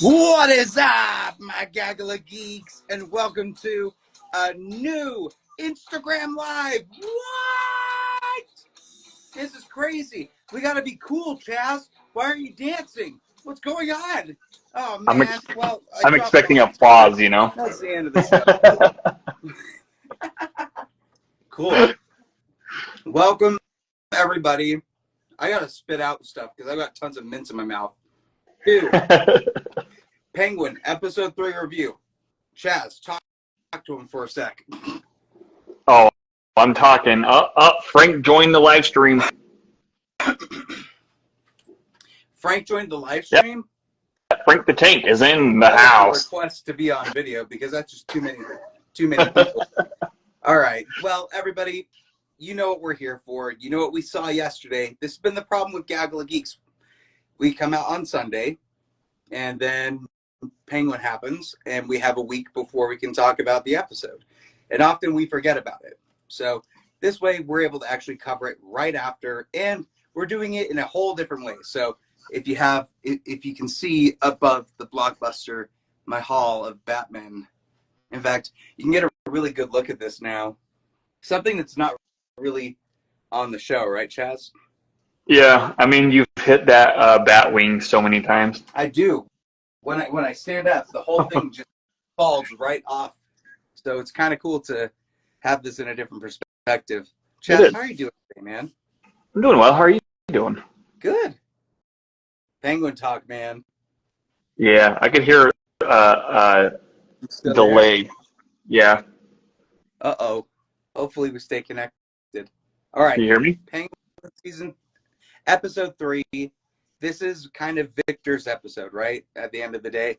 What is up, my Gaggle of Geeks, and welcome to a new Instagram Live. What? This is crazy. We gotta be cool, Chaz. Why aren't you dancing? What's going on? Oh, man. I'm expecting applause, you know? That's the end of the show. Cool. Welcome, everybody. I gotta spit out stuff because I've got tons of mints in my mouth. Dude. Penguin, episode 3 review. Chaz, talk to him for a sec. Oh, I'm talking. Frank joined the live stream. Frank joined the live stream? Yep. Frank the Tank is in the house. Request to be on video because that's just too many people. All right. Well, everybody, you know what we're here for. You know what we saw yesterday. This has been the problem with Gaggle of Geeks. We come out on Sunday, and then Penguin happens, and we have a week before we can talk about the episode. And often we forget about it. So this way we're able to actually cover it right after, and we're doing it in a whole different way. So if you can see above the blockbuster, my hall of Batman. In fact, you can get a really good look at this now. Something that's not really on the show, right, Chaz? Yeah, I mean, you've hit that bat wing so many times. I do. When I stand up, the whole thing just falls right off. So it's kind of cool to have this in a different perspective. Chaz, how are you doing today, man? I'm doing well. How are you doing? Good. Penguin talk, man. Yeah, I could hear delay. There? Yeah. Uh-oh. Hopefully we stay connected. All right. Can you hear me? Penguin season, episode 3. This is kind of Victor's episode, right? At the end of the day.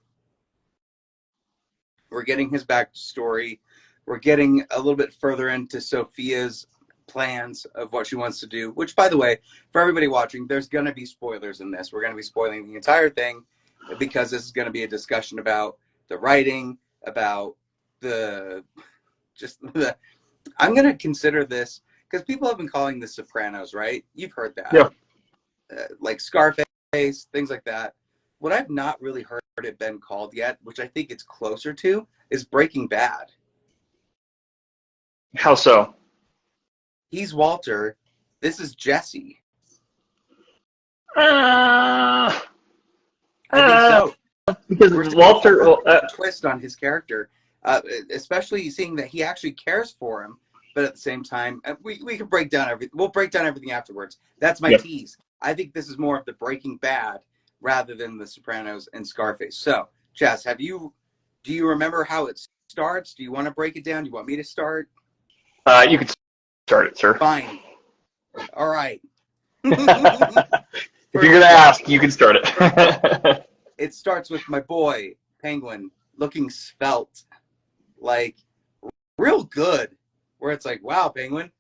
We're getting his backstory. We're getting a little bit further into Sophia's plans of what she wants to do. Which, by the way, for everybody watching, there's going to be spoilers in this. We're going to be spoiling the entire thing because this is going to be a discussion about the writing, about I'm going to consider this, because people have been calling this Sopranos, right? You've heard that. Yeah. Like Scarface, things like that. What I've not really heard it been called yet, which I think it's closer to, is Breaking Bad. How so? He's Walter. This is Jesse. I think so. Because Walter... twist on his character, especially seeing that he actually cares for him, but at the same time, we can break down everything. We'll break down everything afterwards. That's my tease. I think this is more of the Breaking Bad rather than the Sopranos and Scarface. So, Chaz, do you remember how it starts? Do you want to break it down? Do you want me to start? You can start it, sir. Fine. All right. If you're going to ask, you can start it. It starts with my boy, Penguin, looking svelte. Like, real good. Where it's like, wow, Penguin,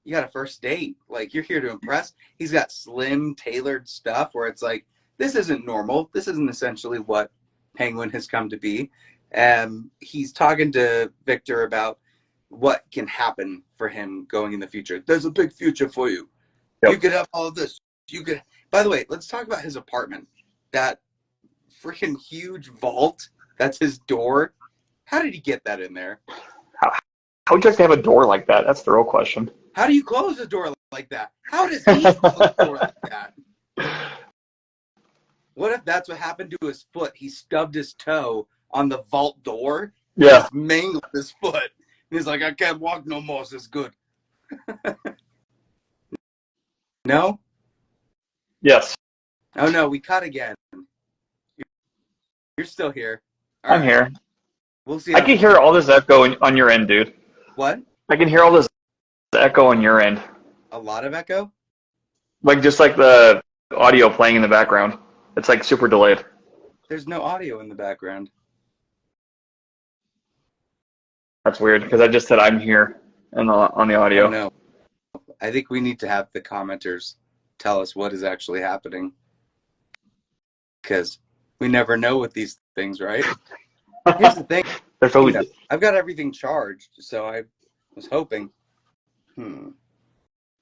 you got a first date. Like, you're here to impress. He's got slim, tailored stuff where it's like, this isn't normal. This isn't essentially what Penguin has come to be. He's talking to Victor about what can happen for him going in the future. There's a big future for you. Yep. You could have all of this. You could. By the way, let's talk about his apartment. That freaking huge vault. That's his door. How did he get that in there? How would you like to have a door like that? That's the real question. How do you close a door like that? How does he close a door like that? What if that's what happened to his foot? He stubbed his toe on the vault door. Yeah. Just mangled his foot. He's like, I can't walk no more. This is good. No? Yes. Oh, no. We cut again. You're still here. I'm here. We'll see. I can hear all this echo on your end, dude. What? I can hear all this echo on your end. A lot of echo? Like, just like the audio playing in the background. It's like super delayed. There's no audio in the background. That's weird, because I just said I'm here on the audio. Oh, no. I think we need to have the commenters tell us what is actually happening. Because we never know with these things, right? Here's the thing. I've got everything charged, so I was hoping.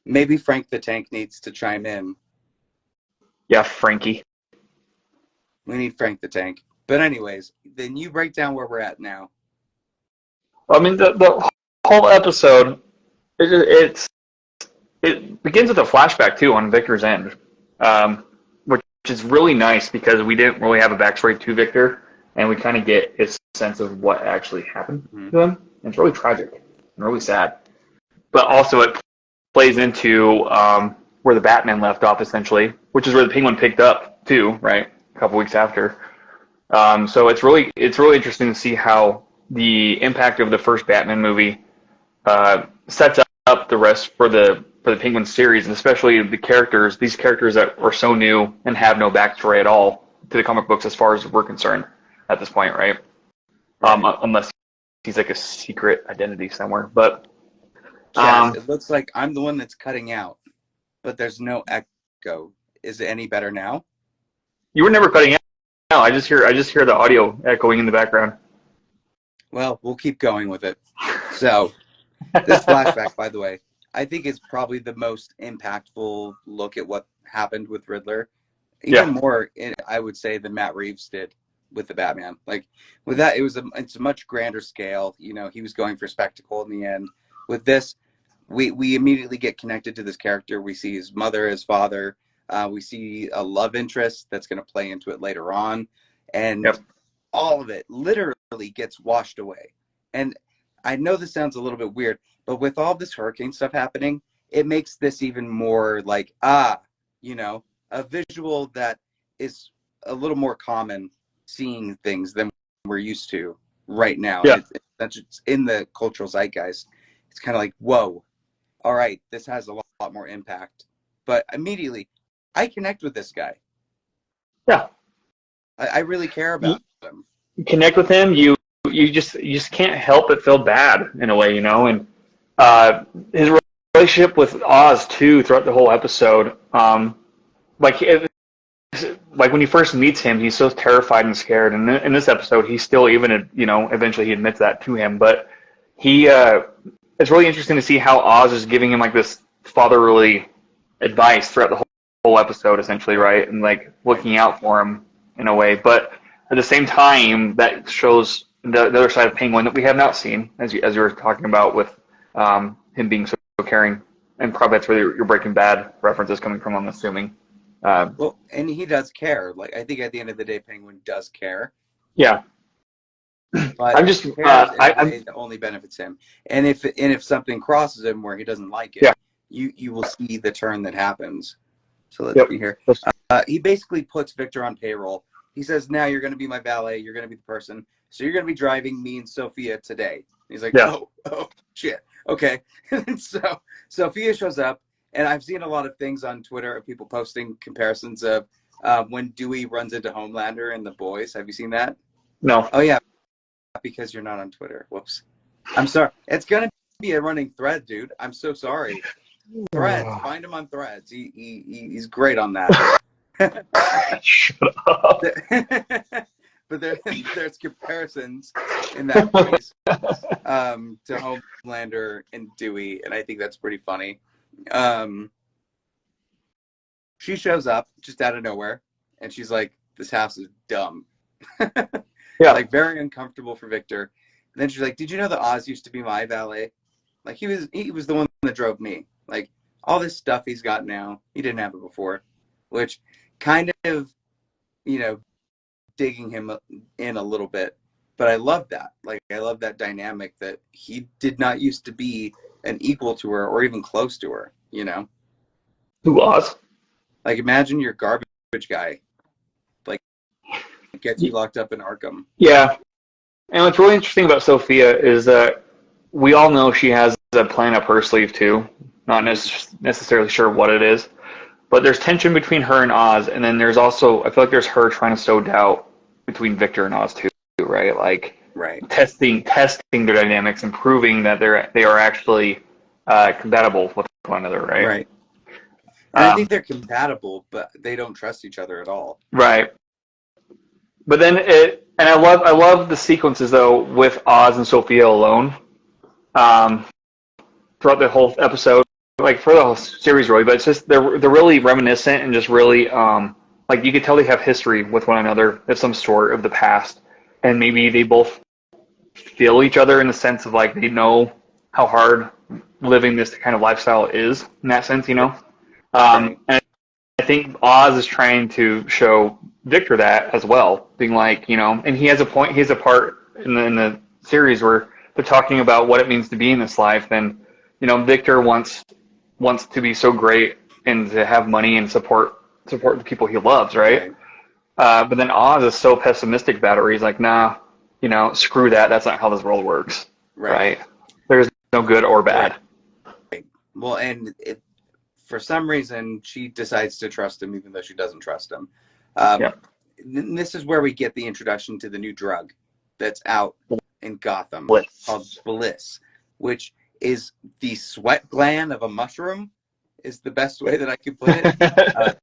Maybe Frank the Tank needs to chime in. Yeah, Frankie. We need Frank the Tank. But anyways, then you break down where we're at now. I mean, the whole episode, it begins with a flashback too on Victor's end, which is really nice because we didn't really have a backstory to Victor, and we kind of get a sense of what actually happened to him. And it's really tragic and really sad, but also it plays into where the Batman left off, essentially, which is where the Penguin picked up too, right? A couple weeks after. So it's really interesting to see how the impact of the first Batman movie sets up the rest for the Penguin series, and especially these characters that are so new and have no backstory at all to the comic books as far as we're concerned at this point, right? Unless he's like a secret identity somewhere. But Chaz, it looks like I'm the one that's cutting out, but there's no echo. Is it any better now? You were never cutting out. I just hear the audio echoing in the background. Well, we'll keep going with it. So, this flashback, by the way, I think is probably the most impactful look at what happened with Riddler. Even more, I would say, than Matt Reeves did with the Batman. Like, with that, it's a much grander scale. You know, he was going for spectacle in the end. With this, we immediately get connected to this character. We see his mother, his father. We see a love interest that's going to play into it later on. And all of it literally gets washed away. And I know this sounds a little bit weird, but with all this hurricane stuff happening, it makes this even more like, you know, a visual that is a little more common seeing things than we're used to right now. Yeah. It's in the cultural zeitgeist. It's kind of like, whoa, all right, this has a lot more impact. But immediately, I connect with this guy. Yeah. I really care about him. You connect with him, you just can't help but feel bad in a way, you know. And his relationship with Oz too throughout the whole episode, like when he first meets him, he's so terrified and scared. And in this episode, he's still, even, you know, eventually he admits that to him. But it's really interesting to see how Oz is giving him like this fatherly advice throughout the whole episode, essentially, right? And like looking out for him in a way. But at the same time, that shows the other side of Penguin that we have not seen, as you were talking about with him being so caring. And probably that's where your Breaking Bad reference is coming from, I'm assuming. Well, and he does care. Like, I think at the end of the day, Penguin does care. Yeah. But I'm just that only benefits him. And if something crosses him where he doesn't like it, you will see the turn that happens. So let's be here. He basically puts Victor on payroll. He says, now you're going to be my valet. You're going to be the person. So you're going to be driving me and Sophia today. He's like, oh, shit. Okay. And so Sophia shows up, and I've seen a lot of things on Twitter of people posting comparisons of when Dewey runs into Homelander and the boys. Have you seen that? No. Oh, yeah. Because you're not on Twitter. Whoops. I'm sorry. It's going to be a running thread, dude. I'm so sorry. Threads. Find him on Threads. He's great on that. Shut up. But there's comparisons in that case to Homelander and Dewey, and I think that's pretty funny. She shows up just out of nowhere, and she's like, this house is dumb. Like, very uncomfortable for Victor. And then she's like, did you know that Oz used to be my valet? Like, he was the one that drove me. Like, all this stuff he's got now, he didn't have it before, which kind of, you know, digging him in a little bit. But I love that. Like, I love that dynamic that he did not used to be an equal to her or even close to her, you know? Who was? Like, imagine your garbage guy, like, gets you locked up in Arkham. Yeah. And what's really interesting about Sophia is that we all know she has a plan up her sleeve, too. Not necessarily sure what it is. But there's tension between her and Oz, and then there's also, I feel like there's her trying to sow doubt between Victor and Oz, too, right? Like, testing their dynamics and proving that they are actually compatible with one another, right? Right. And I think they're compatible, but they don't trust each other at all. Right. But then I love the sequences though with Oz and Sophia alone, throughout the whole episode, like for the whole series really. But it's just they're really reminiscent and just really like you could tell they have history with one another of some sort of the past, and maybe they both feel each other in the sense of like they know how hard living this kind of lifestyle is in that sense, you know. Right. And I think Oz is trying to show Victor that as well, being like, you know, and he has a point. He has a part in the series where they're talking about what it means to be in this life, and you know, Victor wants to be so great and to have money and support the people he loves, right? But then Oz is so pessimistic about it, where he's like, nah, you know, screw that. That's not how this world works, right? There's no good or bad. Right. Well, and for some reason, she decides to trust him, even though she doesn't trust him. This is where we get the introduction to the new drug that's out in Gotham called Bliss, which is the sweat gland of a mushroom, is the best way that I could put it.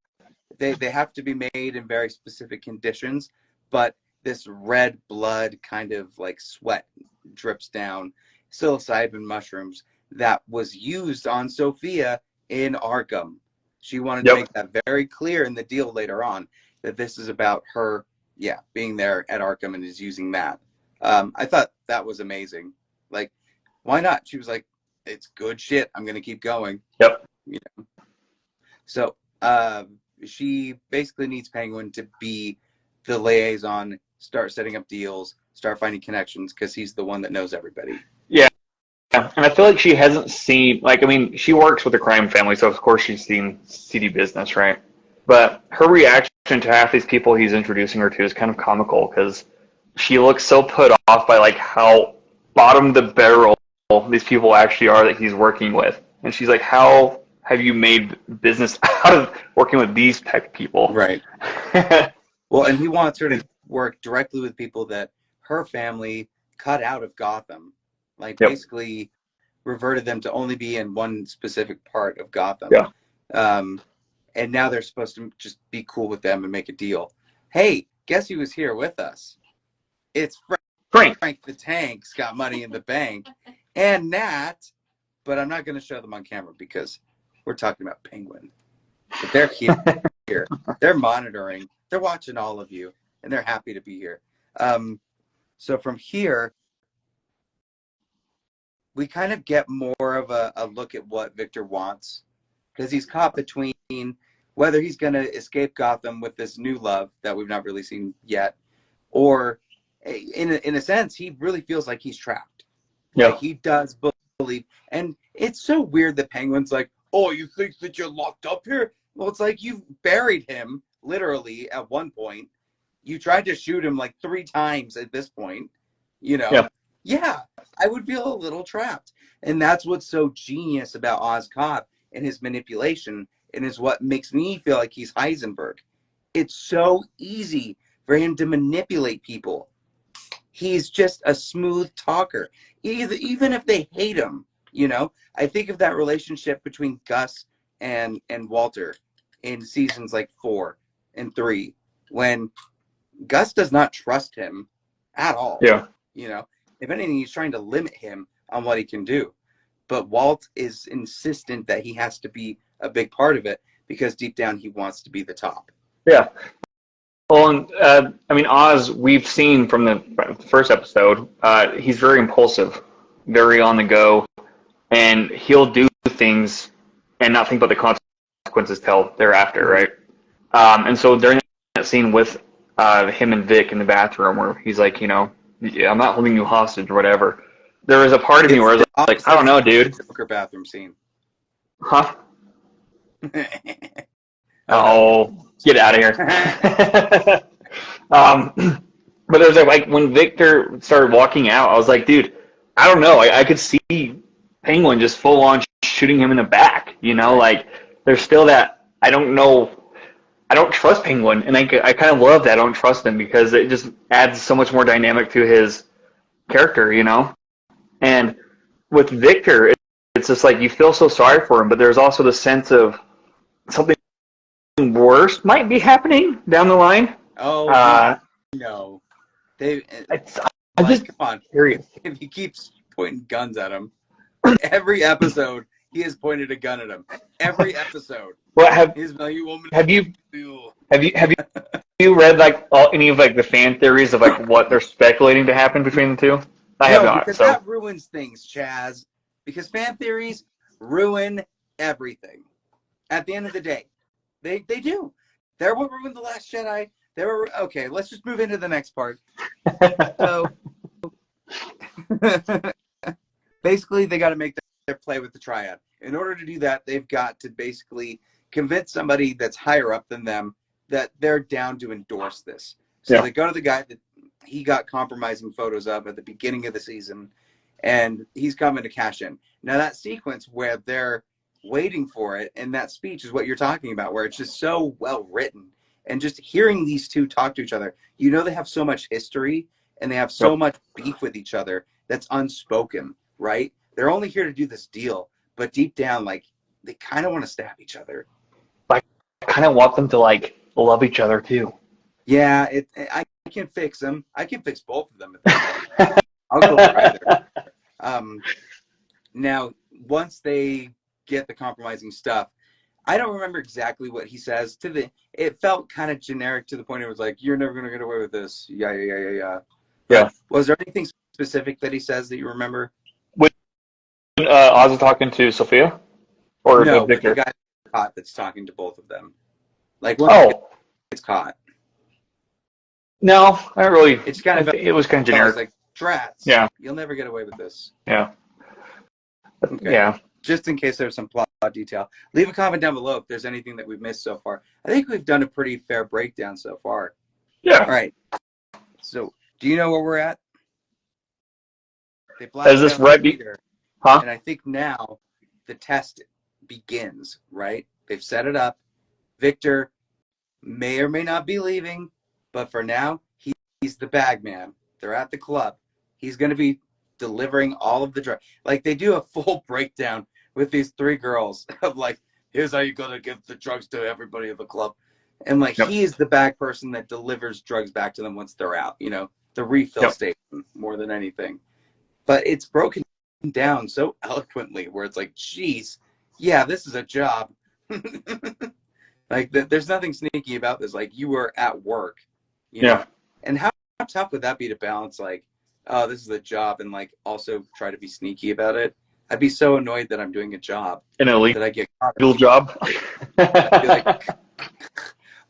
They have to be made in very specific conditions, but this red blood kind of like sweat drips down, psilocybin mushrooms that was used on Sophia in Arkham. She wanted to make that very clear in the deal later on, that this is about her, being there at Arkham and is using that. I thought that was amazing. Like, why not? She was like, it's good shit. I'm going to keep going. You know? So she basically needs Penguin to be the liaison, start setting up deals, start finding connections, because he's the one that knows everybody. Yeah. And I feel like she hasn't seen, like, I mean, she works with a crime family, so of course she's seen seedy business, right? But her reaction to half these people he's introducing her to is kind of comical, because she looks so put off by, like, how bottom of the barrel these people actually are that he's working with. And she's like, how have you made business out of working with these type of people? Right. Well, and he wants her to work directly with people that her family cut out of Gotham. Like, basically reverted them to only be in one specific part of Gotham. And now they're supposed to just be cool with them and make a deal. Hey, guess who was here with us? It's Frank the Tank's got money in the bank. And Nat, but I'm not going to show them on camera because we're talking about Penguin. But they're here. They're monitoring. They're watching all of you, and they're happy to be here. So from here, we kind of get more of a look at what Victor wants, because he's caught between whether he's going to escape Gotham with this new love that we've not really seen yet, or in a sense, he really feels like he's trapped. Like, he does believe. And it's so weird that Penguin's like, oh, you think that you're locked up here? Well, it's like you've buried him, literally, at one point. You tried to shoot him like 3 times at this point, you know? Yeah, I would feel a little trapped. And that's what's so genius about Oz Cobb and his manipulation, and is what makes me feel like he's Heisenberg. It's so easy for him to manipulate people. He's just a smooth talker. Even if they hate him, you know? I think of that relationship between Gus and Walter in seasons like 4 and 3, when Gus does not trust him at all. You know? If anything, he's trying to limit him on what he can do. But Walt is insistent that he has to be a big part of it, because deep down he wants to be the top. Well, I mean, Oz, we've seen from the first episode, he's very impulsive, very on the go, and he'll do things and not think about the consequences till thereafter, right? And so during that scene with him and Vic in the bathroom, where he's like, you know, I'm not holding you hostage or whatever, there was a part of me where I was like, I don't know, dude. Joker bathroom scene. Huh? Oh, get out of here. But there's like when Victor started walking out, I was like, dude, I don't know. I could see Penguin just full on shooting him in the back, you know, like there's still that, I don't know. I don't trust Penguin, and I kind of love that I don't trust him, because it just adds so much more dynamic to his character, you know? And with Victor, it's just like you feel so sorry for him, but there's also the sense of something worse might be happening down the line. Oh, no. I just, come on. Curious. If he keeps pointing guns at him, every episode, he has pointed a gun at him. Every episode. Well, have you Have you read like any of like the fan theories of like what they're speculating to happen between the two? I have No, not. because So that ruins things, Chaz. Because fan theories ruin everything. At the end of the day, they do. They're what ruined the Last Jedi. They were okay. Let's just move into the next part. So basically, they got to make their play with the triad. In order to do that, they've got to basically convince somebody that's higher up than them that they're down to endorse this. So yeah, they go to the guy that he got compromising photos of at the beginning of the season, and he's coming to cash in. Now, that sequence where they're waiting for it, and that speech is what you're talking about, where it's just so well written. And just hearing these two talk to each other, you know they have so much history, and they have so yep. much beef with each other that's unspoken, right? They're only here to do this deal, but deep down, like, they kind of want to stab each other. I kind of want them to like love each other too. Yeah, I can fix them. I can fix both of them at that point. I'll go for either. Now, once they get the compromising stuff, I don't remember exactly what he says it felt kind of generic to the point it was like, you're never going to get away with this. Yeah. Yeah. Was there anything specific that he says that you remember? When Oz is talking to Sophia or No, with the Victor. guy caught that's talking to both of them. Like, once he Oh gets caught. no, not really. It's kind of It was kind of generic. like, drats. Yeah. You'll never get away with this. Yeah. Okay. Yeah. Just in case there's some plot detail. Leave a comment down below if there's anything that we've missed so far. I think we've done a pretty fair breakdown so far. Yeah. All right. So, do you know where we're at? They Is this right? Huh? and I think now the test begins, right? They've set it up. Victor may or may not be leaving, but for now, he's the bag man. They're at the club. He's going to be delivering all of the drugs. Like, they do a full breakdown with these three girls of like, here's how you're going to give the drugs to everybody at the club. And like, Yep. he is the bag person that delivers drugs back to them once they're out, you know, the refill Yep. station more than anything. But it's broken down so eloquently where it's like, geez, yeah, this is a job. Like, there's nothing sneaky about this. Like, you were at work, you know? And how tough would that be to balance, like, oh, this is a job, and like also try to be sneaky about it? I'd be so annoyed that I'm doing a job An that I get caught. illegal job. I'd be like,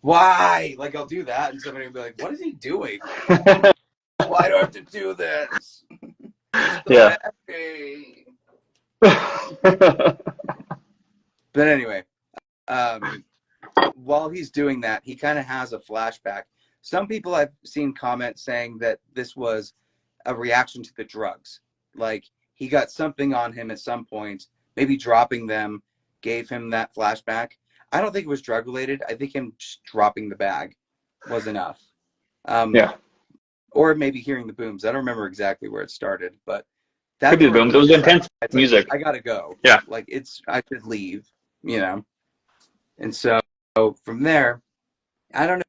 why? Like, I'll do that, and somebody will be like, what is he doing? Why do I have to do this? Yeah. But anyway, while he's doing that, he kind of has a flashback. Some people I've seen comment saying that this was a reaction to the drugs. Like, he got something on him at some point, maybe dropping them gave him that flashback. I don't think it was drug related. I think him just dropping the bag was enough. Yeah. Or maybe hearing the booms. I don't remember exactly where it started, but that Could be the booms. It was intense music. I gotta go. Yeah. Like, I should leave, you know. And so from there, I don't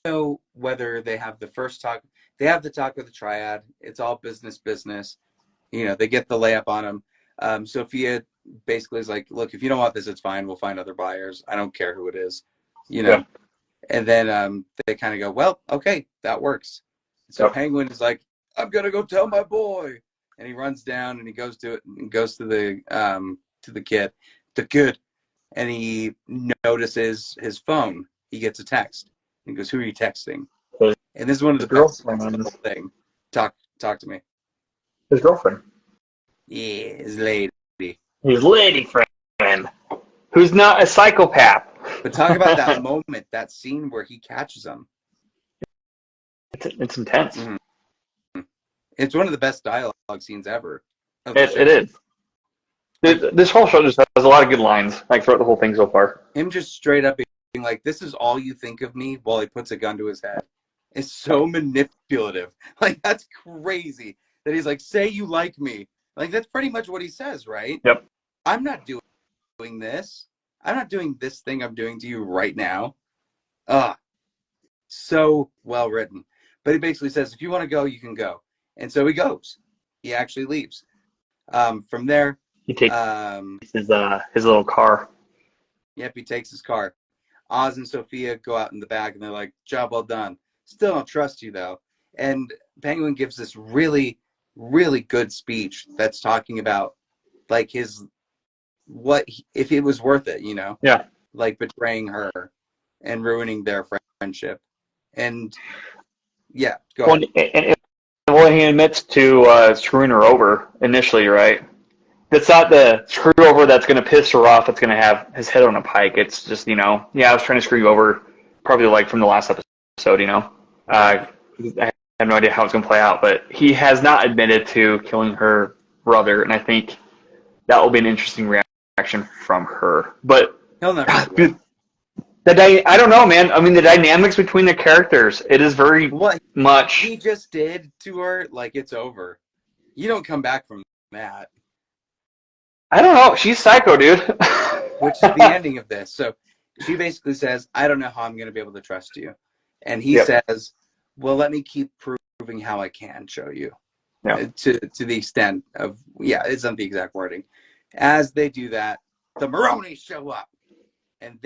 know whether they have the first talk. They have the talk with the triad. It's all business. You know, they get the layup on him. Sophia basically is like, look, if you don't want this, it's fine. We'll find other buyers. I don't care who it is, you know. Yeah. And then they kind of go, well, okay, that works. So Penguin is like, I'm gonna go tell my boy, and he runs down and he goes to it and goes to the kid, and he notices his phone. He gets a text. He goes, who are you texting? And this is one of the best parts of the whole thing. Talk to me. His girlfriend. Yeah, his lady. His lady friend, who's not a psychopath. But talk about that moment, that scene where he catches him. It's intense. Mm-hmm. It's one of the best dialogue scenes ever. It is. This whole show just has a lot of good lines, like throughout the whole thing so far. Him just straight up being like, this is all you think of me, while he puts a gun to his head. It's so manipulative. Like, that's crazy. That he's like, say you like me. Like, that's pretty much what he says, right? Yep. I'm not doing this. I'm not doing this thing I'm doing to you right now. So well written. But he basically says, if you want to go, you can go. And so he goes. He actually leaves. From there, he takes his little car. Yep, he takes his car. Oz and Sophia go out in the back, and they're like, "Job well done. Still don't trust you though." And Penguin gives this really, really good speech that's talking about like if it was worth it, Yeah. like betraying her and ruining their friendship. And yeah, go ahead. And when he admits to screwing her over initially, right? That's not the screw over that's going to piss her off. That's going to have his head on a pike. It's just, I was trying to screw you over, probably like from the last episode, I have no idea how it's going to play out, but he has not admitted to killing her brother, and I think that will be an interesting reaction from her. But He'll never I don't know, man. I mean, the dynamics between the characters, it is very much. He just did to her, like, it's over. You don't come back from that. I don't know. She's psycho, dude. Which is the ending of this. So she basically says, I don't know how I'm going to be able to trust you. And he says, well, let me keep proving how I can show you. To the extent of, it's not the exact wording. As they do that, the Maronis show up. And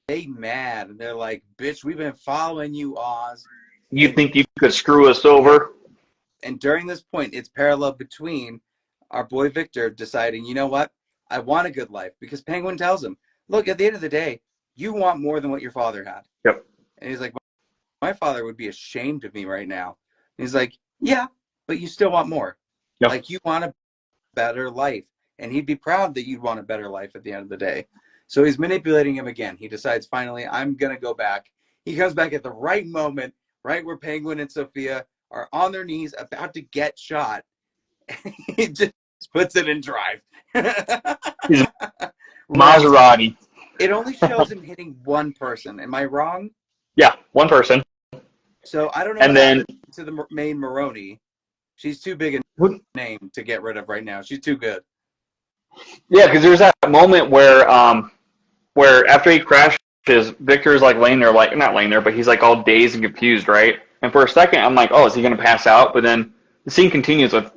they mad. And they're like, bitch, we've been following you, Oz. You think you could screw us over? And during this point, it's parallel between our boy Victor deciding, you know what? I want a good life. Because Penguin tells him, look, at the end of the day, you want more than what your father had. Yep. And he's like, my father would be ashamed of me right now. And he's like, yeah, but you still want more. Yep. Like, you want a better life. And he'd be proud that you'd want a better life at the end of the day. So he's manipulating him again. He decides, finally, I'm going to go back. He comes back at the right moment, right where Penguin and Sophia are on their knees about to get shot. He just puts it in drive. He's Maserati. It only shows him hitting one person. Am I wrong? Yeah, one person. So I don't know what happened to the main Maroni. She's too big a name to get rid of right now. She's too good. Yeah, because there's that moment where after he crashes, Victor's like laying there, like not laying there, but he's like all dazed and confused, right? And for a second, I'm like, oh, is he going to pass out? But then the scene continues with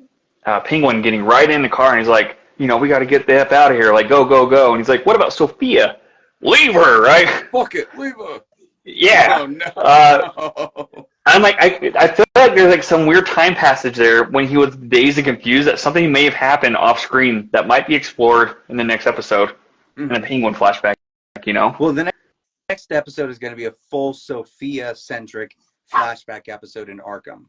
Penguin getting right in the car, and he's like, we got to get the F out of here. Like, go, go, go. And he's like, what about Sophia? Leave her, right? Fuck it, leave her. Yeah. Oh, no. I'm like, I feel like there's like some weird time passage there when he was dazed and confused that something may have happened off screen that might be explored in the next episode in a Penguin flashback, Well, the next episode is going to be a full Sophia-centric flashback episode in Arkham.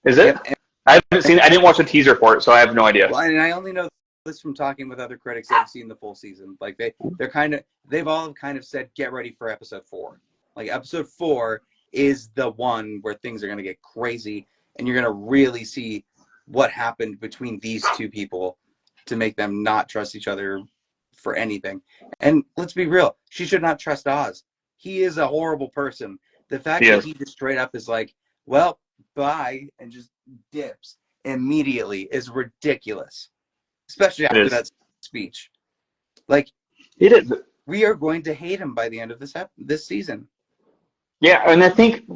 Is it? Yep. I didn't watch the teaser for it, so I have no idea. Well, and I only know this from talking with other critics that have seen the full season. Like they've all kind of said, get ready for episode 4. Like episode 4 is the one where things are going to get crazy, and you're going to really see what happened between these two people to make them not trust each other for anything. And let's be real, she should not trust Oz. He is a horrible person. The fact that he just straight up is like, well, bye, and just dips immediately is ridiculous. Especially after that speech. Like, we are going to hate him by the end of this season. Yeah, and I think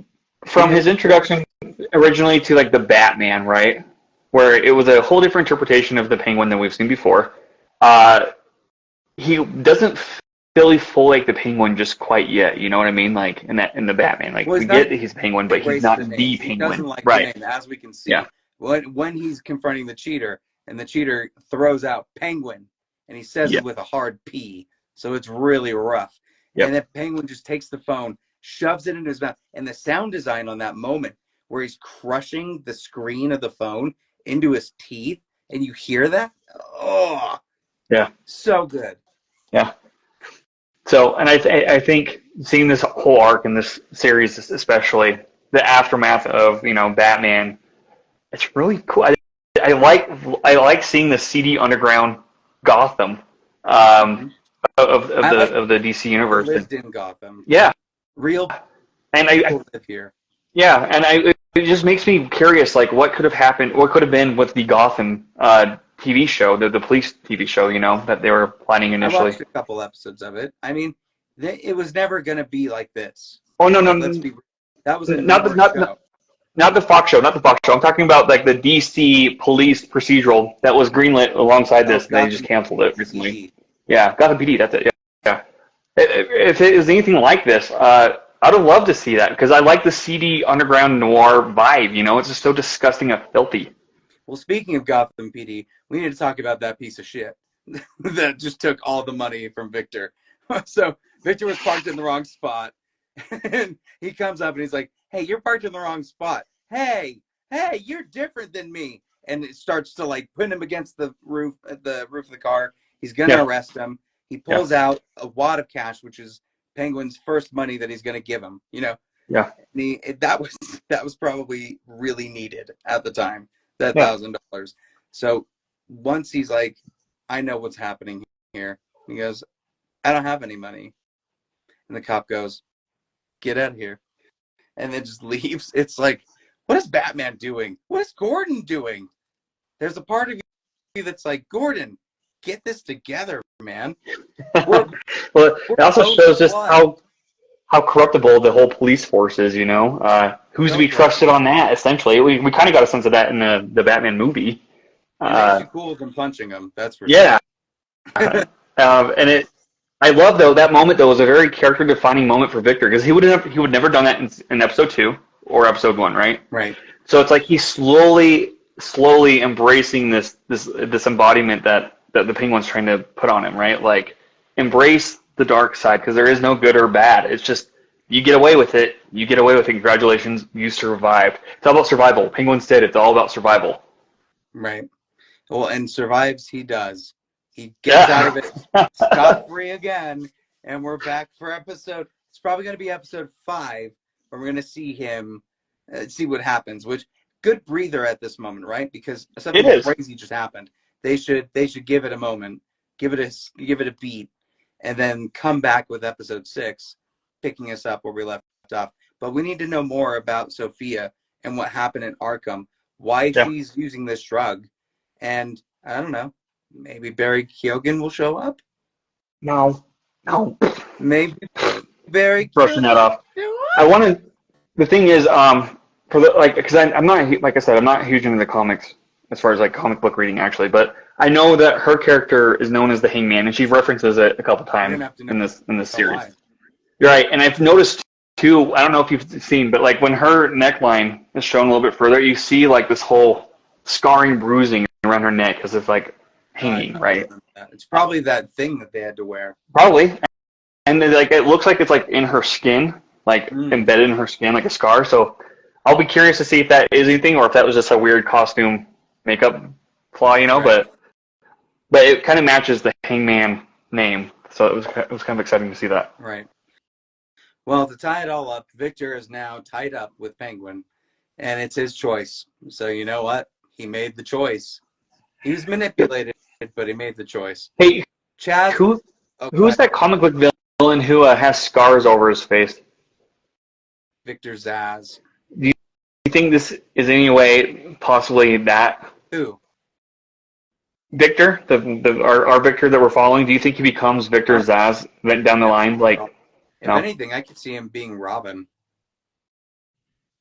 from his introduction originally to like the Batman, right, where it was a whole different interpretation of the Penguin than we've seen before. He doesn't really full like the Penguin just quite yet. You know what I mean? Like in the Batman, like we get that he's Penguin, but he's not the Penguin. He doesn't like right? The name, as we can see. Yeah. When he's confronting the cheater, and the cheater throws out Penguin, and he says it with a hard P, so it's really rough. Yep. And then Penguin just takes the phone, shoves it in his mouth, and the sound design on that moment where he's crushing the screen of the phone into his teeth, and you hear that? Oh, yeah, so good. Yeah. So, and I think seeing this whole arc in this series, especially the aftermath of Batman, it's really cool. I like seeing the seedy underground Gotham of the DC universe. Lived in Gotham. Yeah. Real and people live here. Yeah, and it just makes me curious, like what could have happened, what could have been with the Gotham TV show, the police TV show, that they were planning initially. I watched a couple episodes of it. I mean, it was never going to be like this. Oh no, that was not the Fox show, not the Fox show. I'm talking about like the DC police procedural that was greenlit alongside this. They just canceled it recently. Yeah, Gotham PD. That's it. Yeah. If it is anything like this, I'd have loved to see that because I like the seedy underground noir vibe. You know, it's just so disgusting and filthy. Well, speaking of Gotham PD, we need to talk about that piece of shit that just took all the money from Victor. So Victor was parked in the wrong spot, and he comes up and he's like, "Hey, you're parked in the wrong spot. Hey, you're different than me." And it starts to like put him against the roof of the car. He's gonna arrest him. He pulls out a wad of cash, which is Penguin's first money that he's gonna give him. You know. Yeah. That was probably really needed at the time. That $1,000. So once he's like, I know what's happening here. He goes, I don't have any money. And the cop goes, get out of here. And then just leaves. It's like, what is Batman doing? What is Gordon doing? There's a part of you that's like, Gordon, get this together, man. Well, it also shows just how corruptible the whole police force is, you know? Who's to be trusted on that, essentially. We kind of got a sense of that in the Batman movie. It makes you cool than punching him, that's for sure. And I love, though, that moment, though, was a very character-defining moment for Victor, because he would never done that in episode 2 or episode 1, right? Right. So it's like he's slowly embracing this embodiment that the Penguin's trying to put on him, right? Like, embrace the dark side, because there is no good or bad. It's just, you get away with it. You get away with it. Congratulations, you survived. It's all about survival. Penguins did. It's all about survival. Right. Well, and survives he does. He gets out of it scot-free again, and we're back for episode. It's probably going to be episode 5, where we're going to see him, see what happens. Which good breather at this moment, right? Because something crazy just happened. They should give it a moment, give it a beat, and then come back with episode 6, picking us up where we left off. But we need to know more about Sophia and what happened in Arkham, why she's using this drug, and I don't know, maybe Barry Keoghan will show up. No. Maybe Barry brushing that off. I wanted. The thing is, because I'm not, like I said, I'm not huge into the comics as far as like comic book reading actually, but I know that her character is known as the Hangman, and she references it a couple times in this series. You're right, and I've noticed too. I don't know if you've seen, but like when her neckline is shown a little bit further, you see like this whole scarring, bruising around her neck because it's like hanging, right? It's probably that thing that they had to wear. Probably, and then, like it looks like it's like in her skin, like embedded in her skin, like a scar. So I'll be curious to see if that is anything, or if that was just a weird costume makeup flaw, you know. Right. But it kind of matches the Hangman name, so it was kind of exciting to see that. Right. Well, to tie it all up, Victor is now tied up with Penguin, and it's his choice. So you know what? He made the choice. He was manipulated, but he made the choice. Hey, Chaz, who's that comic book villain who has scars over his face? Victor Zsasz. Do you think this is in any way possibly that? Who? Victor, our Victor that we're following. Do you think he becomes Victor Zsasz down the line? Like, if anything, I could see him being Robin.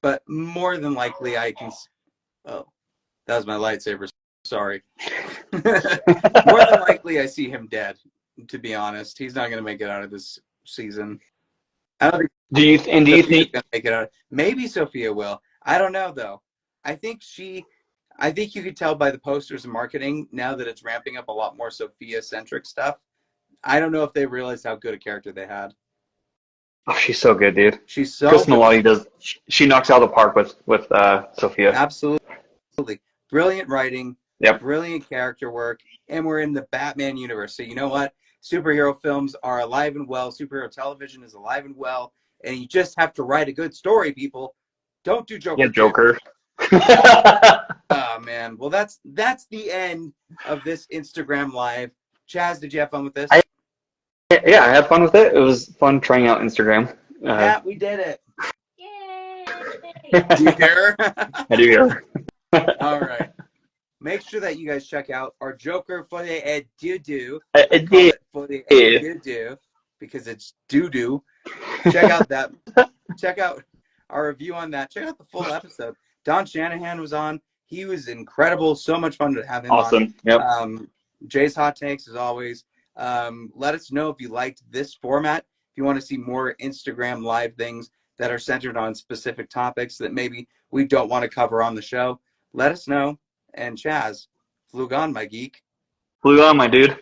But more than likely, I can. Oh, that was my lightsaber. Sorry. More than likely, I see him dead. To be honest, he's not going to make it out of this season. I don't think. Do you think going to make it out? Maybe Sophia will. I don't know though. I think you could tell by the posters and marketing now that it's ramping up a lot more Sophia-centric stuff. I don't know if they realized how good a character they had. Oh, she's so good, dude. She's so Chris good. Melati does. She knocks out the park with Sophia. Absolutely. Brilliant writing. Yep. Brilliant character work. And we're in the Batman universe. So you know what? Superhero films are alive and well. Superhero television is alive and well. And you just have to write a good story, people. Don't do Joker. Yeah, Joker. Oh, man. Well, that's the end of this Instagram Live. Chaz, did you have fun with this? Yeah, I had fun with it. It was fun trying out Instagram. Yeah, we did it. Yay! Do you hear? I do hear. All right. Make sure that you guys check out our Joker for the doo-doo. For the doo-doo because it's doo-doo. Check out that. Check out our review on that. Check out the full episode. Don Shanahan was on. He was incredible. So much fun to have him on. Awesome. Yep. Jay's hot takes, as always. Let us know if you liked this format. If you want to see more Instagram live things that are centered on specific topics that maybe we don't want to cover on the show, let us know. And Chaz, flug on, my geek. Flew on, my dude.